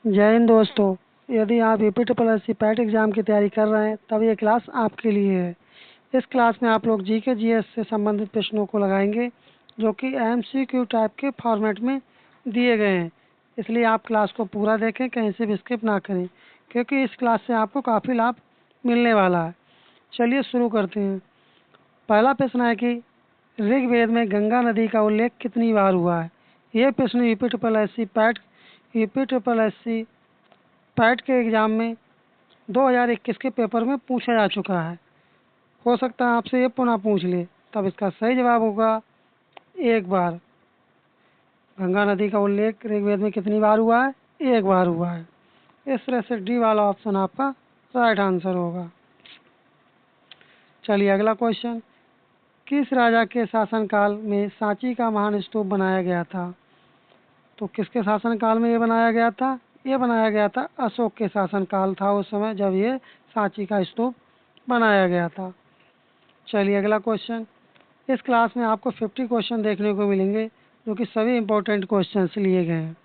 जय हिंद दोस्तों। यदि आप UP triple S C PET exam की तैयारी कर रहे हैं तब ये क्लास आपके लिए है। इस क्लास में आप लोग जीके जीएस से संबंधित प्रश्नों को लगाएंगे जो कि एमसीक्यू टाइप के फॉर्मेट में दिए गए हैं। इसलिए आप क्लास को पूरा देखें, कहीं से भी स्किप ना करें, क्योंकि इस क्लास से आपको काफ़ी लाभ मिलने वाला है। चलिए शुरू करते हैं। पहला प्रश्न है कि ऋग्वेद में गंगा नदी का उल्लेख कितनी बार हुआ है। यह प्रश्न UP triple S C PET के एग्ज़ाम में 2021 के पेपर में पूछा जा चुका है। हो सकता है आपसे ये पुनः पूछ ले, तब इसका सही जवाब होगा एक बार। गंगा नदी का उल्लेख ऋग्वेद में कितनी बार हुआ है? एक बार हुआ है। इस तरह से डी वाला ऑप्शन आपका राइट आंसर होगा। चलिए अगला क्वेश्चन, किस राजा के शासनकाल में सांची का महान स्तूप बनाया गया था? तो किसके शासनकाल में ये बनाया गया था? ये बनाया गया था अशोक के शासनकाल था उस समय जब ये सांची का स्तूप बनाया गया था। चलिए अगला क्वेश्चन, इस क्लास में आपको 50 क्वेश्चन देखने को मिलेंगे जो कि सभी इंपॉर्टेंट क्वेश्चंस लिए गए हैं।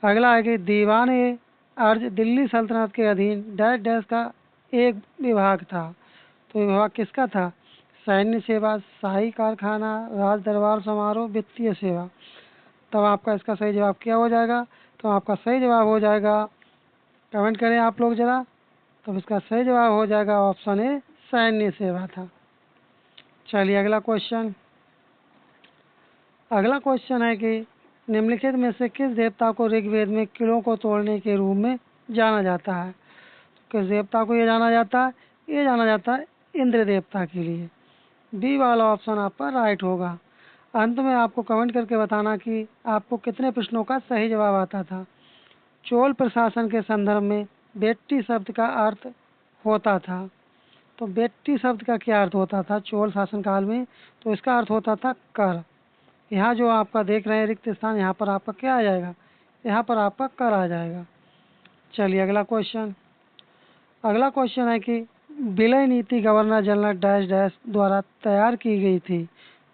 अगला है कि दीवान ए अर्ज दिल्ली सल्तनत के अधीन डैश डैश का एक विभाग था। तो विभाग किसका था? सैन्य सेवा, शाही कारखाना, राज दरबार समारोह, वित्तीय सेवा। तब आपका इसका सही जवाब क्या हो जाएगा? तो आपका सही जवाब हो जाएगा, कमेंट करें आप लोग ज़रा। तब इसका सही जवाब हो जाएगा ऑप्शन ए, सैन्य सेवा था। चलिए अगला क्वेश्चन है कि निम्नलिखित में से किस देवता को ऋग्वेद में किलों को तोड़ने के रूप में जाना जाता है? किस देवता को ये जाना जाता है? ये जाना जाता है इंद्र देवता के लिए। बी वाला ऑप्शन आपका राइट होगा। अंत में आपको कमेंट करके बताना कि आपको कितने प्रश्नों का सही जवाब आता था। चोल प्रशासन के संदर्भ में बेट्टी शब्द का अर्थ होता था। तो बेट्टी शब्द का क्या अर्थ होता था चोल शासनकाल में? तो इसका अर्थ होता था कर। यहाँ जो आपका देख रहे हैं रिक्त स्थान, यहाँ पर आपका क्या आ जाएगा? यहाँ पर आपका कर आ जाएगा। चलिए अगला क्वेश्चन है कि विलय नीति गवर्नर जनरल डैश डैश द्वारा तैयार की गई थी।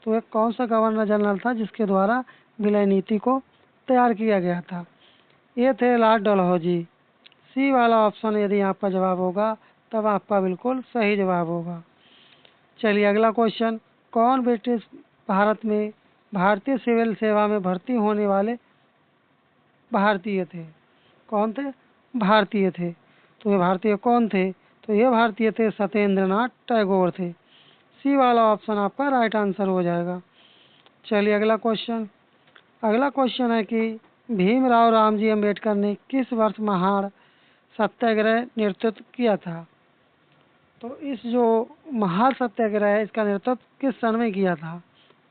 तो एक कौन सा गवर्नर जनरल था जिसके द्वारा विलय नीति को तैयार किया गया था? ये थे लॉर्ड डलहौजी। सी वाला ऑप्शन यदि आपका जवाब होगा तब आपका बिल्कुल सही जवाब होगा। चलिए अगला क्वेश्चन, कौन ब्रिटिश भारत में भारतीय सिविल सेवा में भर्ती होने वाले भारतीय थे? कौन थे? भारतीय थे। तो ये भारतीय कौन थे? तो ये भारतीय थे सत्येंद्रनाथ टैगोर थे। सी वाला ऑप्शन आपका राइट आंसर हो जाएगा। चलिए अगला क्वेश्चन है कि भीमराव रामजी अम्बेडकर ने किस वर्ष महान सत्याग्रह नेतृत्व किया था? तो इस जो महान सत्याग्रह है इसका नेतृत्व किस सन में किया था?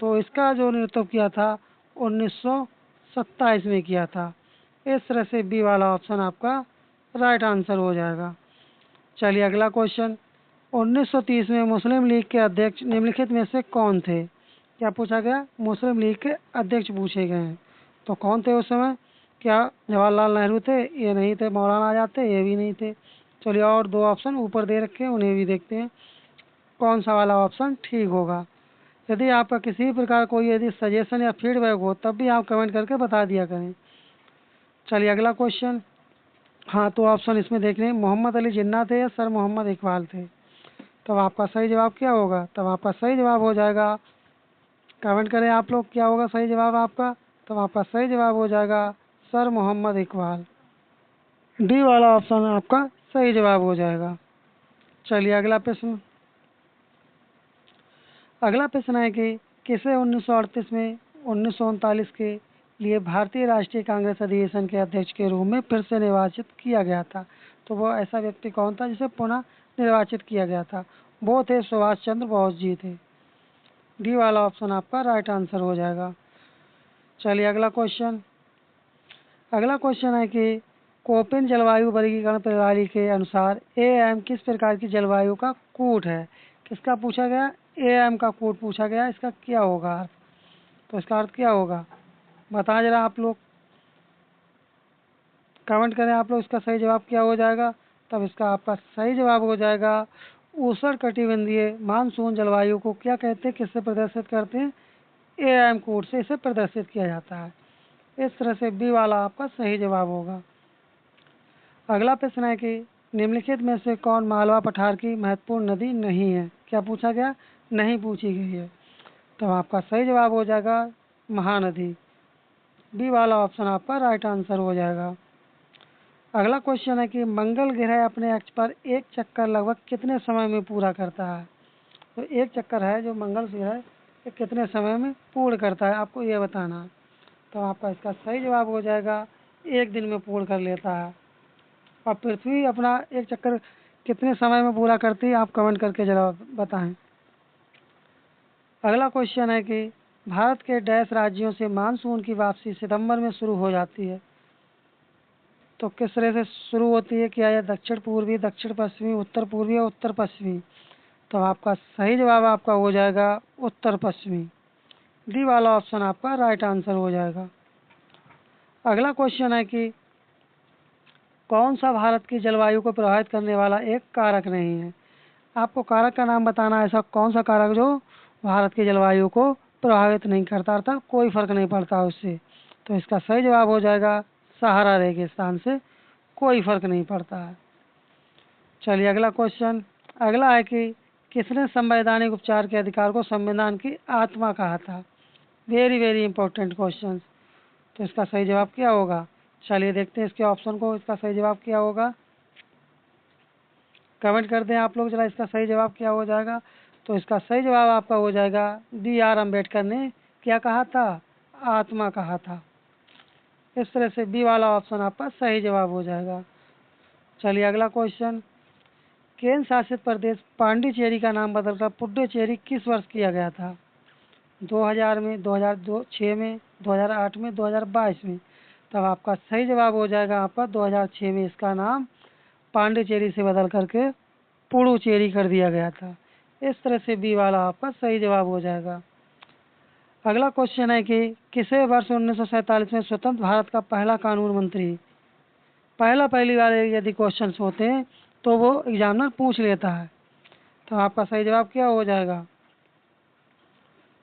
तो इसका जो नेतृत्व किया था 1927 में किया था। इस तरह से बी वाला ऑप्शन आपका राइट आंसर हो जाएगा। चलिए अगला क्वेश्चन, 1930 में मुस्लिम लीग के अध्यक्ष निम्नलिखित में से कौन थे? क्या पूछा गया? मुस्लिम लीग के अध्यक्ष पूछे गए हैं। तो कौन थे उस समय? क्या जवाहरलाल नेहरू थे? ये नहीं थे। मौलाना आजाद थे? ये भी नहीं थे। चलिए और दो ऑप्शन ऊपर दे रखे हैं, उन्हें भी देखते हैं कौन सा वाला ऑप्शन ठीक होगा। यदि आपका किसी प्रकार कोई यदि सजेशन या फीडबैक हो तब भी आप कमेंट करके बता दिया करें। चलिए अगला क्वेश्चन, हाँ तो ऑप्शन इसमें देख लें, मोहम्मद अली जिन्ना थे या सर मोहम्मद इकबाल थे? तब आपका सही जवाब क्या होगा? तब आपका सही जवाब हो जाएगा, कमेंट करें आप लोग क्या होगा सही जवाब आपका। तब आपका सही जवाब हो जाएगा सर मोहम्मद इकबाल। डी वाला ऑप्शन आपका सही जवाब हो जाएगा। चलिए अगला प्रश्न है कि किसे 1938 में 1939 के लिए भारतीय राष्ट्रीय कांग्रेस अधिवेशन के अध्यक्ष के रूप में फिर से निर्वाचित किया गया था? तो वो ऐसा व्यक्ति कौन था जिसे पुनः निर्वाचित किया गया था? वो थे सुभाष चंद्र बोस जी थे। डी वाला ऑप्शन आपका राइट आंसर हो जाएगा। चलिए अगला क्वेश्चन है कि कोपेन जलवायु वर्गीकरण प्रणाली के अनुसार एएम किस प्रकार की जलवायु का कूट है? किसका पूछा गया? एएम का कूट पूछा गया। इसका क्या होगा अर्थ? तो इसका अर्थ क्या होगा बताएं जरा आप लोग, कमेंट करें आप लोग इसका सही जवाब क्या हो जाएगा। तब इसका आपका सही जवाब हो जाएगा उष्णकटिबंधीय मानसून जलवायु को क्या कहते हैं, किससे प्रदर्शित करते हैं? एएम कोड से इसे प्रदर्शित किया जाता है। इस तरह से बी वाला आपका सही जवाब होगा। अगला प्रश्न है कि निम्नलिखित में से कौन मालवा पठार की महत्वपूर्ण नदी नहीं है? क्या पूछा गया? नहीं पूछी गई है। तो आपका सही जवाब हो जाएगा महानदी। बी वाला ऑप्शन आपका राइट आंसर हो जाएगा। अगला क्वेश्चन है कि मंगल ग्रह अपने अक्ष पर एक चक्कर लगभग कितने समय में पूरा करता है? तो एक चक्कर है जो मंगल ग्रह है ये कितने समय में पूर्ण करता है, आपको ये बताना है। तो आपका इसका सही जवाब हो जाएगा 1 दिन में पूर्ण कर लेता है। और पृथ्वी अपना एक चक्कर कितने समय में पूरा करती है, आप कमेंट करके जरा बताएं। अगला क्वेश्चन है कि भारत के डैश राज्यों से मानसून की वापसी सितंबर में शुरू हो जाती है? तो किस तरह से शुरू होती है? क्या यह दक्षिण पूर्वी, दक्षिण पश्चिमी, उत्तर पूर्वी या उत्तर पश्चिमी? तो आपका सही जवाब आपका हो जाएगा उत्तर पश्चिमी। डी वाला ऑप्शन आपका राइट आंसर हो जाएगा। अगला क्वेश्चन है कि कौन सा भारत की जलवायु को प्रभावित करने वाला एक कारक नहीं है? आपको कारक का नाम बताना है, ऐसा कौन सा कारक जो भारत की जलवायु को प्रभावित नहीं करता, अर्थात कोई फर्क नहीं पड़ता उससे। तो इसका सही जवाब हो जाएगा सहारा रेगिस्तान से कोई फर्क नहीं पड़ता है। चलिए अगला क्वेश्चन। अगला है कि किसने संवैधानिक उपचार के अधिकार को संविधान की आत्मा कहा था? Very very important question. तो इसका सही जवाब क्या होगा? चलिए देखते हैं इसके ऑप्शन को, इसका सही जवाब क्या होगा। कमेंट कर दें आप लोग जरा, इसका सही जवाब क्या हो जाएगा। तो इसका सही जवाब आपका हो जाएगा B.R. अम्बेडकर ने क्या कहा था? आत्मा कहा था। इस तरह से बी वाला ऑप्शन आपका सही जवाब हो जाएगा। चलिए अगला क्वेश्चन। केंद्र शासित प्रदेश पांडिचेरी का नाम बदलकर पुडुचेरी किस वर्ष किया गया था? 2000 में, 2006 में, 2008 में, 2022 में? तब आपका सही जवाब हो जाएगा आपका 2006 में इसका नाम पांडिचेरी से बदल करके पुडुचेरी कर दिया गया था। इस तरह से बी वाला आपका सही जवाब हो जाएगा। अगला क्वेश्चन है कि किसे वर्ष 1947 में स्वतंत्र भारत का पहला कानून मंत्री? पहली बार यदि क्वेश्चन होते हैं तो वो एग्जामिनर पूछ लेता है। तो आपका सही जवाब क्या हो जाएगा?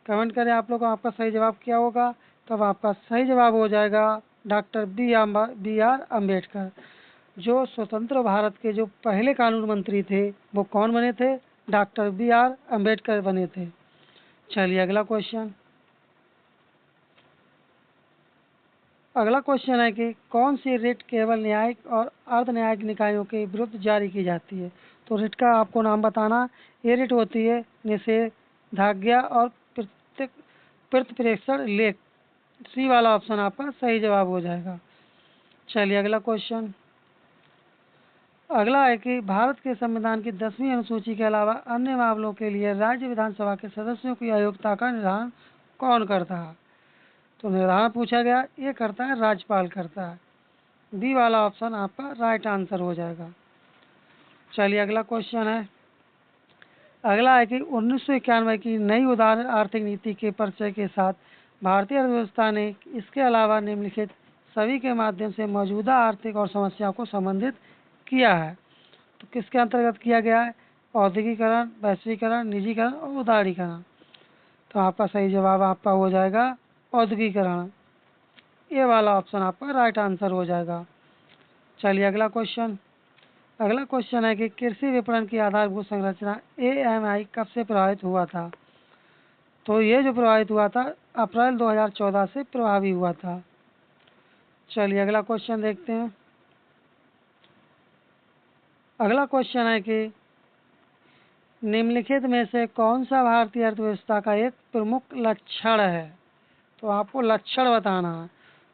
कमेंट करें आप लोग, आपका सही जवाब क्या होगा। तब आपका सही जवाब हो जाएगा डॉक्टर B.R. अम्बेडकर। जो स्वतंत्र भारत के जो पहले कानून मंत्री थे वो कौन बने थे? Doctor B.R. अम्बेडकर बने थे। चलिए अगला क्वेश्चन। अगला क्वेश्चन है कि कौन सी रिट केवल न्यायिक और अर्ध न्यायिक निकायों के विरुद्ध जारी की जाती है? तो रिट का आपको नाम बताना। ये रिट होती है निषेधाज्ञा और प्रतिप्रेषण लेख। सी वाला ऑप्शन आपका सही जवाब हो जाएगा। चलिए अगला क्वेश्चन। अगला है कि भारत के संविधान की 10वीं अनुसूची के अलावा अन्य मामलों के लिए राज्य विधानसभा के सदस्यों की अयोग्यता का निर्धारण कौन करता है? तो निर्धारण पूछा गया, ये करता है राज्यपाल करता है। बी वाला ऑप्शन आपका राइट आंसर हो जाएगा। चलिए अगला क्वेश्चन है। अगला है कि 1991 की नई उदार आर्थिक नीति के परिचय के साथ भारतीय अर्थव्यवस्था ने इसके अलावा निम्नलिखित सभी के माध्यम से मौजूदा आर्थिक और समस्याओं को संबोधित किया है। तो किसके अंतर्गत किया गया है? औद्योगिकरण, वैश्वीकरण, निजीकरण और उदारीकरण। तो आपका सही जवाब आपका हो जाएगा औद्योगिकरण। ये वाला ऑप्शन आपका राइट आंसर हो जाएगा। चलिए अगला क्वेश्चन। अगला क्वेश्चन है कि कृषि विपणन की आधारभूत संरचना AMI कब से प्रभावित हुआ था? तो ये जो प्रभावित हुआ था अप्रैल 2014 से प्रभावी हुआ था। चलिए अगला क्वेश्चन देखते हैं। अगला क्वेश्चन है कि निम्नलिखित में से कौन सा भारतीय अर्थव्यवस्था का एक प्रमुख लक्षण है? तो आपको लक्षण बताना है।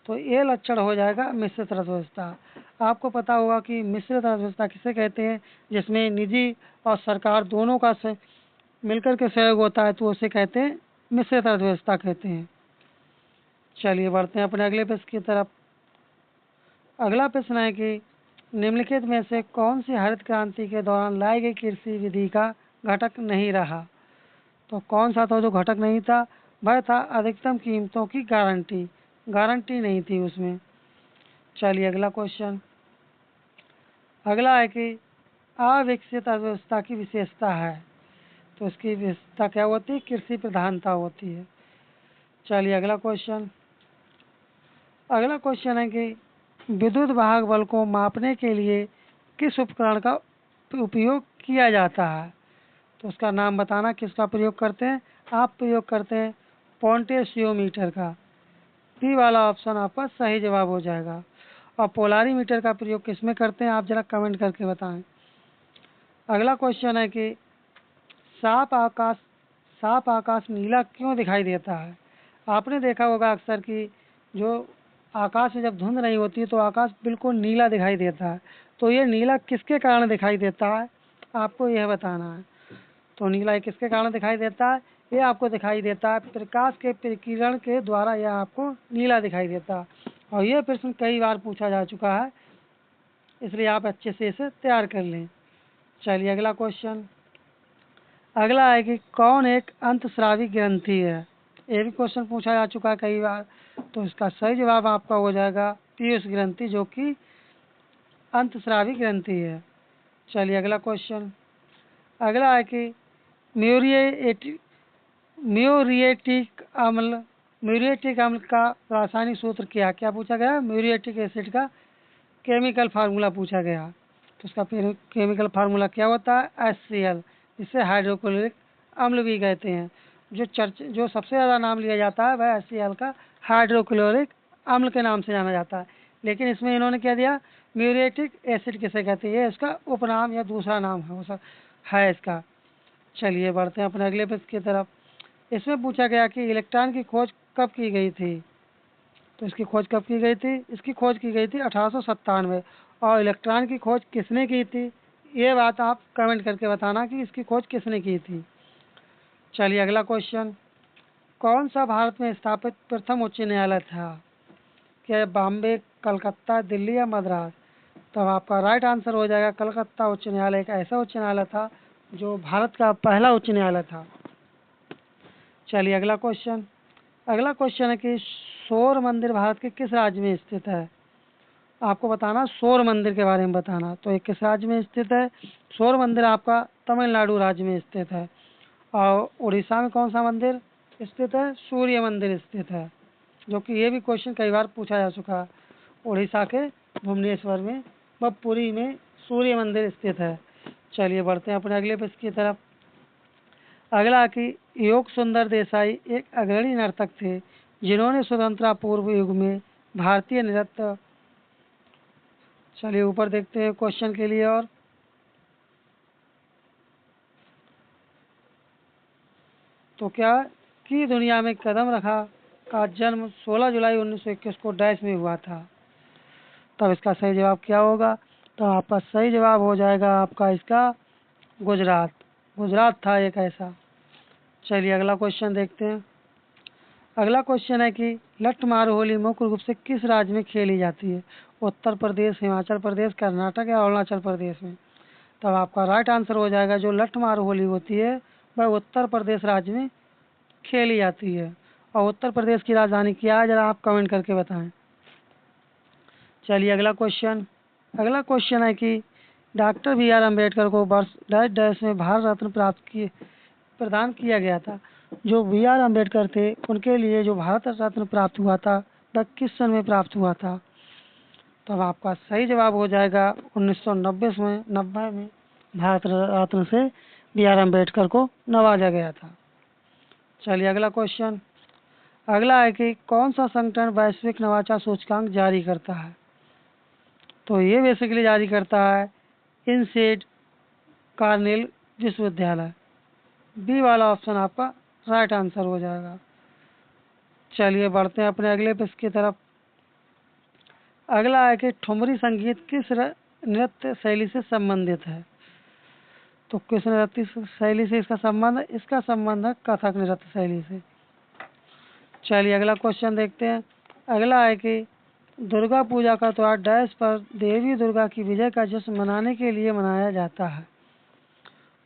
तो ये लक्षण हो जाएगा मिश्रित अर्थव्यवस्था। आपको पता होगा कि मिश्रित अर्थव्यवस्था किसे कहते हैं? जिसमें निजी और सरकार दोनों का मिलकर के सहयोग होता है, तो उसे कहते हैं मिश्रित अर्थव्यवस्था कहते हैं। चलिए बढ़ते हैं अपने अगले प्रश्न की तरफ। अगला प्रश्न है कि निम्नलिखित में से कौन सी हरित क्रांति के दौरान लाई गई कृषि विधि का घटक नहीं रहा? तो कौन सा था जो घटक नहीं था? वह था अधिकतम कीमतों की गारंटी नहीं थी उसमें। चलिए अगला क्वेश्चन। अगला है कि अविकसित अर्थव्यवस्था की विशेषता है। तो इसकी विशेषता क्या होती है? कृषि प्रधानता होती है। चलिए अगला क्वेश्चन। अगला क्वेश्चन है कि विद्युत वाहक बल को मापने के लिए किस उपकरण का उपयोग किया जाता है? तो उसका नाम बताना, किसका प्रयोग करते हैं? आप प्रयोग करते हैं पोटेंशियोमीटर का। बी वाला ऑप्शन आपका सही जवाब हो जाएगा। और पोलारीमीटर का प्रयोग किस में करते हैं, आप जरा कमेंट करके बताएं। अगला क्वेश्चन है कि साफ आकाश नीला क्यों दिखाई देता है? आपने देखा होगा अक्सर कि जो आकाश में जब धुंध नहीं होती है तो आकाश बिल्कुल नीला दिखाई देता है। तो ये नीला किसके कारण दिखाई देता है, आपको यह बताना है। तो नीला किसके कारण दिखाई देता है? ये आपको दिखाई देता है प्रकाश के प्रकीर्णन के द्वारा, यह आपको नीला दिखाई देता है। और यह प्रश्न कई बार पूछा जा चुका है, इसलिए आप अच्छे से इसे तैयार कर लें। चलिए अगला क्वेश्चन। अगला है कि कौन एक अंतस्रावी ग्रंथि है? ये भी क्वेश्चन पूछा जा चुका है कई बार। तो इसका सही जवाब आपका हो जाएगा पीयूष ग्रंथि, जो कि अंतस्रावी ग्रंथि है। चलिए अगला क्वेश्चन। अगला है कि म्यूरिएटिक अम्ल का रासायनिक सूत्र क्या पूछा गया? म्यूरिएटिक एसिड का केमिकल फार्मूला पूछा गया। तो उसका केमिकल फार्मूला क्या होता है? HCl, जिसे हाइड्रोक्लोरिक अम्ल भी कहते हैं। जो सबसे ज़्यादा नाम लिया जाता है वह HCl का हाइड्रोक्लोरिक अम्ल के नाम से जाना जाता है। लेकिन इसमें इन्होंने क्या दिया? म्यूरिएटिक एसिड किसे कहते हैं, इसका उपनाम या दूसरा नाम है इसका। चलिए बढ़ते हैं अपने अगले प्रश्न की तरफ। इसमें पूछा गया कि इलेक्ट्रॉन की खोज कब की गई थी? तो इसकी खोज कब की गई थी? इसकी खोज की गई थी 1897। और इलेक्ट्रॉन की खोज किसने की थी, ये बात आप कमेंट करके बताना कि इसकी खोज किसने की थी। चलिए अगला क्वेश्चन। कौन सा भारत में स्थापित प्रथम उच्च न्यायालय था? क्या बॉम्बे, कलकत्ता, दिल्ली या मद्रास? तब आपका राइट आंसर हो जाएगा कलकत्ता उच्च न्यायालय। एक ऐसा उच्च न्यायालय था जो भारत का पहला उच्च न्यायालय था। चलिए अगला क्वेश्चन। अगला क्वेश्चन है कि सौर मंदिर भारत के किस राज्य में स्थित है? आपको बताना सौर मंदिर के बारे में बताना। तो ये किस राज्य में स्थित है? सौर मंदिर आपका तमिलनाडु राज्य में स्थित है। और उड़ीसा में कौन सा मंदिर स्थित है? सूर्य मंदिर स्थित है, जो कि ये भी क्वेश्चन कई बार पूछा जा चुका है। उड़ीसा के भुवनेश्वर में व पुरी में सूर्य मंदिर स्थित है। चलिए बढ़ते हैं अपने अगले प्रश्न की तरफ। अगला कि योग सुंदर देसाई एक अग्रणी नर्तक थे जिन्होंने स्वतंत्रता पूर्व युग में भारतीय नृत्य। चलिए ऊपर देखते हैं क्वेश्चन के लिए। और तो क्या कि दुनिया में कदम रखा का जन्म 16 जुलाई 1921 को डैश में हुआ था? तब इसका सही जवाब क्या होगा? तो आपका सही जवाब हो जाएगा आपका इसका गुजरात। गुजरात था एक ऐसा। चलिए अगला क्वेश्चन देखते हैं। अगला क्वेश्चन है कि लठमार होली मुख्य रूप से किस राज्य में खेली जाती है? उत्तर प्रदेश, हिमाचल प्रदेश, कर्नाटक या अरुणाचल प्रदेश में? तब आपका राइट आंसर हो जाएगा जो लठमार होली होती है वह उत्तर प्रदेश राज्य में खेली जाती है। और उत्तर प्रदेश की राजधानी क्या है, जरा आप कमेंट करके बताएं। चलिए अगला क्वेश्चन। अगला क्वेश्चन है कि डॉक्टर BR अम्बेडकर को वर्ष डैश डैश में भारत रत्न प्रदान किया गया था। जो BR अम्बेडकर थे उनके लिए जो भारत रत्न प्राप्त हुआ था वह किस सन में प्राप्त हुआ था? तब आपका सही जवाब हो जाएगा 1990 में भारत रत्न से BR अम्बेडकर को नवाजा गया था। चलिए अगला क्वेश्चन। अगला है कि कौन सा संगठन वैश्विक नवाचार सूचकांक जारी करता है? तो ये बेसिकली जारी करता है इनसेड कार्नेल विश्वविद्यालय। बी वाला ऑप्शन आपका राइट आंसर हो जाएगा। चलिए बढ़ते हैं अपने अगले प्रश्न की तरफ। अगला है कि ठुमरी संगीत किस नृत्य शैली से संबंधित है? तो किस नृत्य शैली से इसका संबंध है? इसका संबंध है कथक नृत्य शैली से। चलिए अगला क्वेश्चन देखते हैं। अगला है कि दुर्गा पूजा का त्योहार डैश पर देवी दुर्गा की विजय का जश्न मनाने के लिए मनाया जाता है।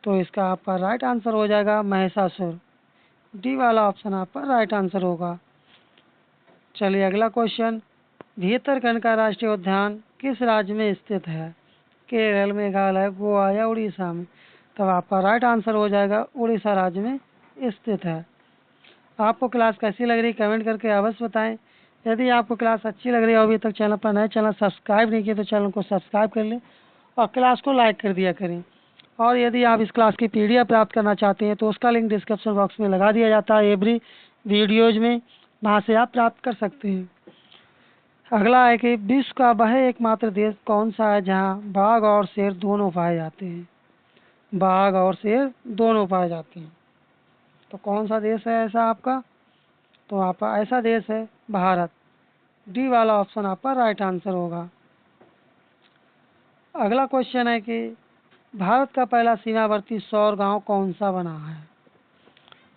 तो इसका आपका राइट आंसर हो जाएगा महिषासुर। डी वाला ऑप्शन आपका राइट आंसर होगा। चलिए अगला क्वेश्चन। भीतरकनिका राष्ट्रीय उद्यान किस राज्य में स्थित है? केरल, मेघालय, गोवा या उड़ीसा में? तब आपका राइट आंसर हो जाएगा उड़ीसा राज्य में स्थित है। आपको क्लास कैसी लग रही कमेंट करके अवश्य बताएं। यदि आपको क्लास अच्छी लग रही है और अभी तक चैनल पर नए चैनल सब्सक्राइब नहीं किए तो चैनल को सब्सक्राइब कर लें और क्लास को लाइक कर दिया करें। और यदि आप इस क्लास की PDF प्राप्त करना चाहते हैं तो उसका लिंक डिस्क्रिप्शन बॉक्स में लगा दिया जाता है एवरी वीडियोज में, वहाँ से आप प्राप्त कर सकते हैं। अगला है कि विश्व का वह एकमात्र देश कौन सा है जहाँ बाघ और शेर दोनों पाए जाते हैं? बाघ और शेर दोनों पाए जाते हैं, तो कौन सा देश है ऐसा आपका? तो आपका ऐसा देश है भारत। डी वाला ऑप्शन आपका राइट आंसर होगा। अगला क्वेश्चन है कि भारत का पहला सीमावर्ती सौर गांव कौन सा बना है?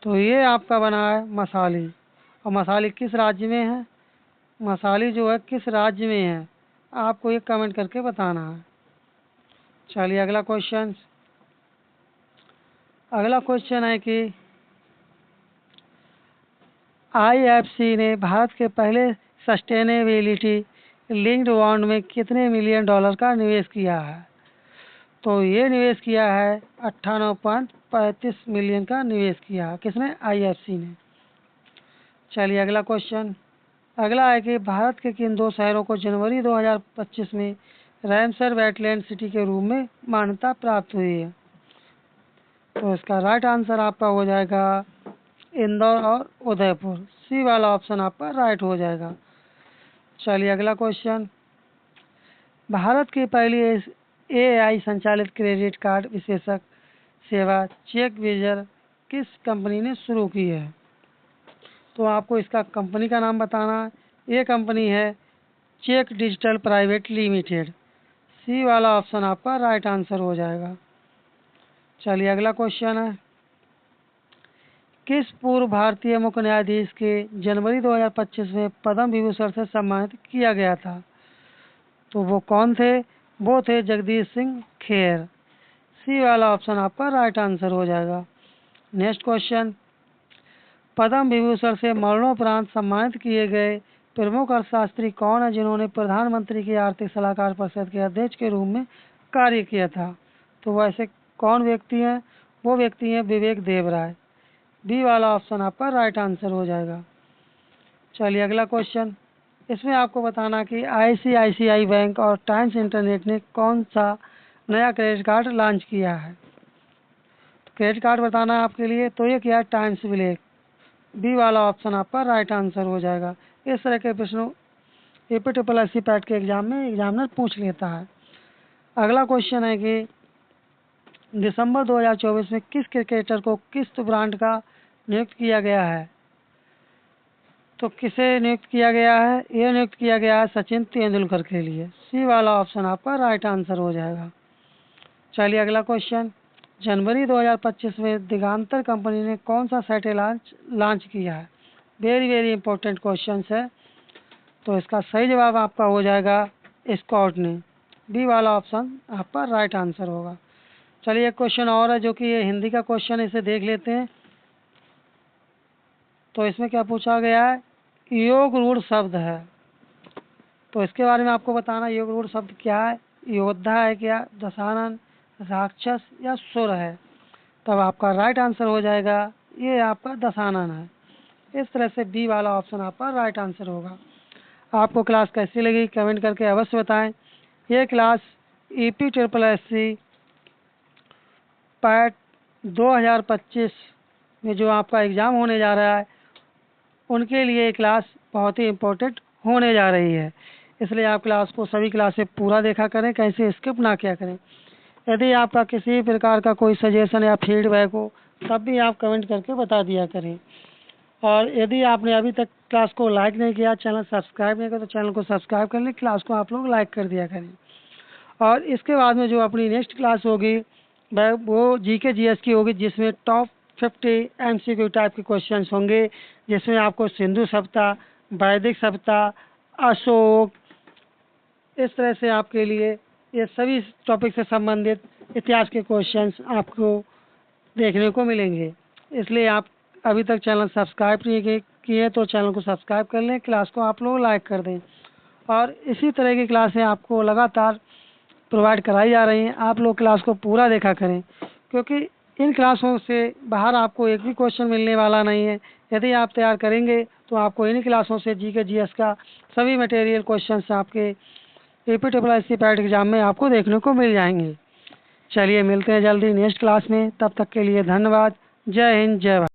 तो ये आपका बना है मसाली। और मसाली किस राज्य में है? मसाली जो है किस राज्य में है आपको ये कमेंट करके बताना है। चलिए अगला क्वेश्चन है कि IFC ने भारत के पहले सस्टेनेबिलिटी लिंक्ड बॉन्ड में कितने मिलियन डॉलर का निवेश किया है? तो ये निवेश किया है 98.35 मिलियन का निवेश किया है। किसने? IFC ने। चलिए अगला है कि भारत के किन दो शहरों को जनवरी 2025 में रैमसर वेटलैंड सिटी के रूप में मान्यता प्राप्त हुई है? तो इसका राइट आंसर आपका हो जाएगा इंदौर और उदयपुर। सी वाला ऑप्शन आपका राइट हो जाएगा। चलिए अगला क्वेश्चन, भारत की पहली AI संचालित क्रेडिट कार्ड विशेषक सेवा चेक विजर किस कंपनी ने शुरू की है? तो आपको इसका कंपनी का नाम बताना है। ये कंपनी है चेक डिजिटल प्राइवेट लिमिटेड। सी वाला ऑप्शन आपका राइट आंसर हो जाएगा। चलिए अगला क्वेश्चन है, किस पूर्व भारतीय मुख्य न्यायाधीश के जनवरी 2025 में पद्म विभूषण से सम्मानित किया गया था? तो वो कौन थे? वो थे जगदीश सिंह खेर। सी वाला ऑप्शन आपका राइट आंसर हो जाएगा। नेक्स्ट क्वेश्चन, पद्म विभूषण से मरणोपरांत सम्मानित किए गए प्रमुख अर्थशास्त्री कौन है जिन्होंने प्रधानमंत्री की आर्थिक सलाहकार परिषद के अध्यक्ष के रूप में कार्य किया था? तो वैसे कौन व्यक्ति हैं? वो व्यक्ति हैं विवेक देवराय। बी वाला ऑप्शन आपका राइट आंसर हो जाएगा। चलिए अगला क्वेश्चन, इसमें आपको बताना कि ICICI बैंक और टाइम्स इंटरनेट ने कौन सा नया क्रेडिट कार्ड लॉन्च किया है? तो क्रेडिट कार्ड बताना है आपके लिए, तो ये क्या है? Times black. बी वाला ऑप्शन आपका राइट आंसर हो जाएगा। इस तरह के प्रश्नों APSS पैट के एग्जाम में एग्जामिनर पूछ लेता है। अगला क्वेश्चन है कि दिसंबर 2024 में किस क्रिकेटर को किस ब्रांड का नियुक्त किया गया है? तो किसे नियुक्त किया गया है? ये नियुक्त किया गया है सचिन तेंदुलकर के लिए। सी वाला ऑप्शन आपका राइट आंसर हो जाएगा। चलिए अगला क्वेश्चन, जनवरी 2025 में दिगांतर कंपनी ने कौन सा सैटेलाइट लॉन्च किया है? वेरी इंपॉर्टेंट क्वेश्चन है। तो इसका सही जवाब आपका हो जाएगा स्कॉट ने। बी वाला ऑप्शन आपका राइट आंसर होगा। चलिए एक क्वेश्चन और है जो कि ये हिंदी का क्वेश्चन है, इसे देख लेते हैं। तो इसमें क्या पूछा गया है? योग रूढ़ शब्द है, तो इसके बारे में आपको बताना योग रूढ़ शब्द क्या है? योद्धा है क्या, दशानन, राक्षस या सुर है? तब आपका राइट आंसर हो जाएगा ये आपका दशानन है। इस तरह से बी वाला ऑप्शन आपका राइट आंसर होगा। आपको क्लास कैसी लगी कमेंट करके अवश्य बताएं। ये क्लास EPSS पैट 2025 में जो आपका एग्ज़ाम होने जा रहा है उनके लिए क्लास बहुत ही इम्पोर्टेंट होने जा रही है, इसलिए आप क्लास को सभी क्लासें पूरा देखा करें, कैसे स्किप ना किया करें। यदि आपका किसी प्रकार का कोई सजेशन या फीडबैक हो तब भी आप कमेंट करके बता दिया करें। और यदि आपने अभी तक क्लास को लाइक नहीं किया, चैनल सब्सक्राइब नहीं किया तो चैनल को सब्सक्राइब कर लें, क्लास को आप लोग लाइक कर दिया करें। और इसके बाद में जो अपनी नेक्स्ट क्लास होगी वो GK GS की होगी, जिसमें टॉप 50 MCQ टाइप के क्वेश्चंस होंगे, जिसमें आपको सिंधु सभ्यता, वैदिक सभ्यता, अशोक, इस तरह से आपके लिए ये सभी टॉपिक से संबंधित इतिहास के क्वेश्चंस आपको देखने को मिलेंगे। इसलिए आप अभी तक चैनल सब्सक्राइब नहीं किए तो चैनल को सब्सक्राइब कर लें, क्लास को आप लोग लाइक कर दें। और इसी तरह की क्लासें आपको लगातार प्रोवाइड कराई जा रही हैं, आप लोग क्लास को पूरा देखा करें, क्योंकि इन क्लासों से बाहर आपको एक भी क्वेश्चन मिलने वाला नहीं है। यदि आप तैयार करेंगे तो आपको इन क्लासों से जीके जीएस का सभी मटेरियल क्वेश्चंस आपके APSS पैट एग्जाम में आपको देखने को मिल जाएंगे। चलिए मिलते हैं जल्दी नेक्स्ट क्लास में, तब तक के लिए धन्यवाद। जय हिंद, जय भारत।